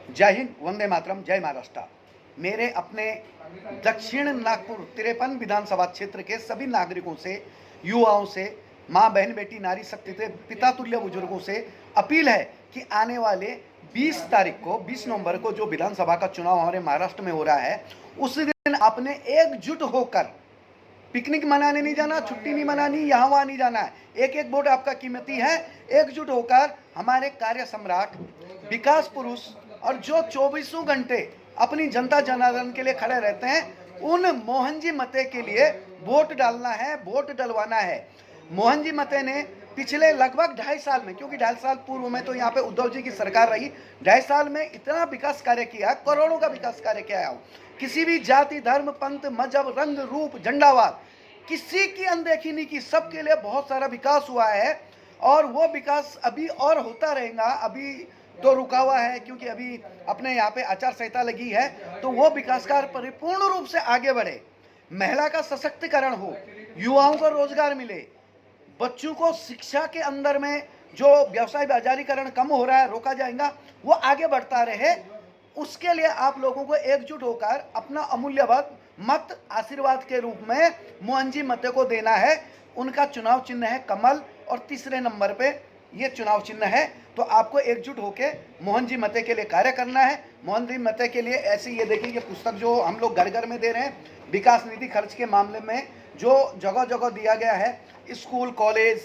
जय हिंद, वंदे मातरम, जय महाराष्ट्र। मेरे अपने दक्षिण नागपुर 53 विधानसभा क्षेत्र के सभी नागरिकों से, युवाओं से, माँ बहन बेटी नारी शक्ति से, पिता तुल्य बुजुर्गों से अपील है कि आने वाले 20 तारीख को, 20 नवंबर को जो विधानसभा का चुनाव हमारे महाराष्ट्र में हो रहा है, उस दिन आपने एकजुट होकर पिकनिक मनाने नहीं जाना, छुट्टी नहीं मनानी, यहाँ वहाँ नहीं जाना है। एक एक वोट आपका कीमती है। एकजुट होकर हमारे कार्य सम्राट, विकास पुरुष और जो 24 घंटे अपनी जनता जनार्दन के लिए खड़े रहते हैं, उन मोहन जी मते के लिए वोट डालना है, वोट डलवाना है। मोहन जी मते ने पिछले लगभग 2.5 साल में, क्योंकि 2.5 साल पूर्व में तो यहाँ पे उद्धव जी की सरकार रही, 2.5 साल में इतना विकास कार्य किया, करोड़ों का विकास कार्य किया है। किसी भी जाति, धर्म, पंथ, मजहब, रंग, रूप, झंडावाद, किसी की अनदेखी नहीं की। सबके लिए बहुत सारा विकास हुआ है और वो विकास अभी और होता रहेगा। अभी तो रुका हुआ है क्योंकि अभी अपने यहाँ पे आचार संहिता लगी है, तो वो विकास कार्य परिपूर्ण रूप से आगे बढ़े। महिला का सशक्तिकरण हो, युवाओं को रोजगार मिले, बच्चों को शिक्षा के अंदर में जो व्यवसाय बाजारीकरण कम हो रहा है, रोका जाएगा, वो आगे बढ़ता रहे। उसके लिए आप लोगों को एकजुट होकर अपना अमूल्यवाद मत आशीर्वाद के रूप में मोहन जी मते को देना है। उनका चुनाव चिन्ह है कमल और तीसरे नंबर पे ये चुनाव चिन्ह है। तो आपको एकजुट होकर मोहन जी मते के लिए कार्य करना है। मोहन जी मते के लिए ऐसी ये देखिए, ये पुस्तक जो हम लोग घर घर में दे रहे हैं, विकास निधि खर्च के मामले में जो जगह जगह दिया गया है, स्कूल, कॉलेज,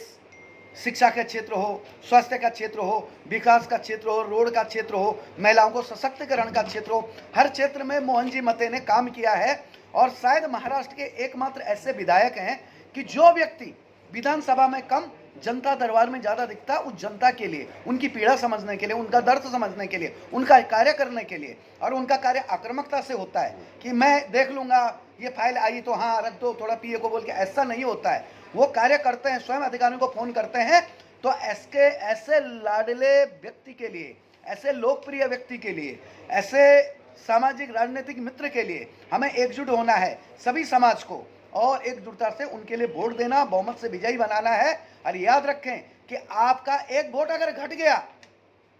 शिक्षा का क्षेत्र हो, स्वास्थ्य का क्षेत्र हो, विकास का क्षेत्र हो, रोड का क्षेत्र हो, महिलाओं को सशक्तिकरण का क्षेत्र हो, हर क्षेत्र में मोहन जी मते ने काम किया है। और शायद महाराष्ट्र के एकमात्र ऐसे विधायक हैं कि जो व्यक्ति विधानसभा में कम, जनता दरबार में ज़्यादा दिखता, उस जनता के लिए, उनकी पीड़ा समझने के लिए, उनका दर्द समझने के लिए, उनका कार्य करने के लिए। और उनका कार्य आक्रामकता से होता है कि मैं देख लूँगा, ये फाइल आई तो हाँ रख दो, थोड़ा पीए को बोल के, ऐसा नहीं होता है। वो कार्य करते हैं, स्वयं अधिकारियों को फोन करते हैं। तो ऐसे लाडले व्यक्ति के लिए, ऐसे लोकप्रिय व्यक्ति के लिए, ऐसे सामाजिक राजनीतिक मित्र के लिए हमें एकजुट होना है, सभी समाज को, और एकजुटता से उनके लिए वोट देना, बहुमत से विजयी बनाना है। और याद रखें कि आपका एक वोट अगर घट गया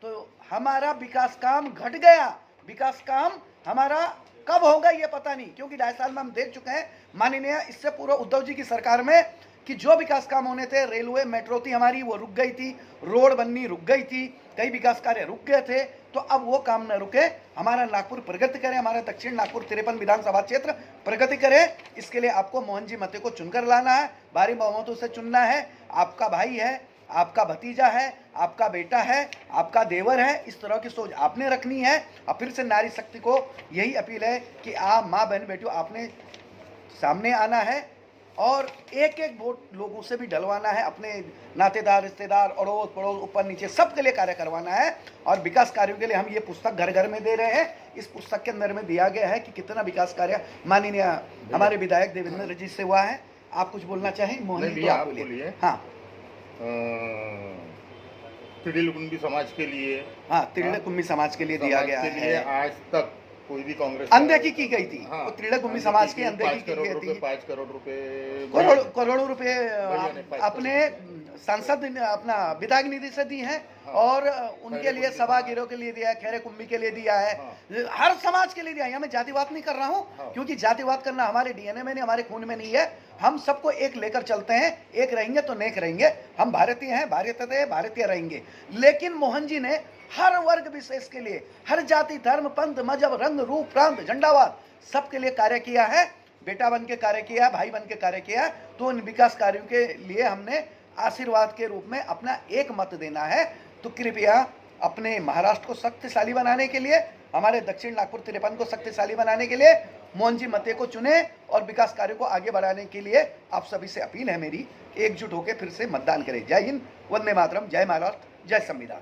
तो हमारा विकास काम घट गया। विकास काम हमारा कब होगा ये पता नहीं, क्योंकि 2.5 साल में हम देख चुके हैं माननीय, इससे पूर्व उद्धव जी की सरकार में, कि जो विकास काम होने थे, रेलवे, मेट्रो थी हमारी, वो रुक गई थी, रोड बननी रुक गई थी, कई विकास कार्य रुक गए थे। तो अब वो काम न रुके, हमारा नागपुर प्रगति करे, हमारा दक्षिण नागपुर 53 विधानसभा क्षेत्र प्रगति करे। इसके लिए आपको मोहन जी मते को चुनकर लाना है, भारी बहुमतों से चुनना है। आपका भाई है, आपका भतीजा है, आपका बेटा है, आपका देवर है, इस तरह की सोच आपने रखनी है। और फिर से नारी शक्ति को यही अपील है कि आप माँ बहन बेटियों, आपने सामने आना है और एक एक वोट लोगों से भी डलवाना है। अपने नातेदार, रिश्तेदार, अड़ोस पड़ोस, ऊपर नीचे, सबके लिए कार्य करवाना है। और विकास कार्यों के लिए हम ये पुस्तक घर घर में दे रहे हैं। इस पुस्तक के अंदर में दिया गया है कि कितना विकास कार्य माननीय हमारे विधायक देवेंद्र जी से हुआ है। आप कुछ बोलना चाहें मोहन जी? आप बोलिए। हाँ, तिड़िल कुंभी समाज के लिए, हाँ, तिड़िल कुंभी समाज के लिए दिया गया है। आज तक कोई भी कांग्रेस अनदेखी की गई थी। हाँ, तिड़िल कुंभी समाज की अनदेखी की गई थी। 5 करोड़ रुपए, करोड़ों रुपए अपने सांसद अपना विधायक निधि से दी है। हाँ, और उनके लिए सभागिरों के लिए दिया है, खैरे कुंभी के लिए दिया है। हाँ, हर समाज के लिए दिया है। मैं जातिवाद नहीं कर रहा हूँ। हाँ, क्योंकि जातिवाद करना हमारे डीएनए में नहीं, हमारे खून में नहीं है। हम सबको एक लेकर चलते हैं, एक रहेंगे तो नेक रहेंगे। हम भारतीय हैं, भारतीय रहेंगे। लेकिन मोहन जी ने हर वर्ग विशेष के लिए, हर जाति, धर्म, पंथ, मजहब, रंग, रूप, प्रांत, झंडावाद, सबके लिए कार्य किया है। बेटा बन के कार्य किया, भाई बन के कार्य किया। तो इन विकास कार्यों के लिए हमने आशीर्वाद के रूप में अपना एक मत देना है। तो कृपया अपने महाराष्ट्र को शक्तिशाली बनाने के लिए, हमारे दक्षिण नागपुर 53 को शक्तिशाली बनाने के लिए मोहन जी मते को चुने और विकास कार्यों को आगे बढ़ाने के लिए आप सभी से अपील है मेरी, एकजुट होकर फिर से मतदान करें। जय हिंद, वंदे मातरम, जय महाराष्ट्र, जय संविधान।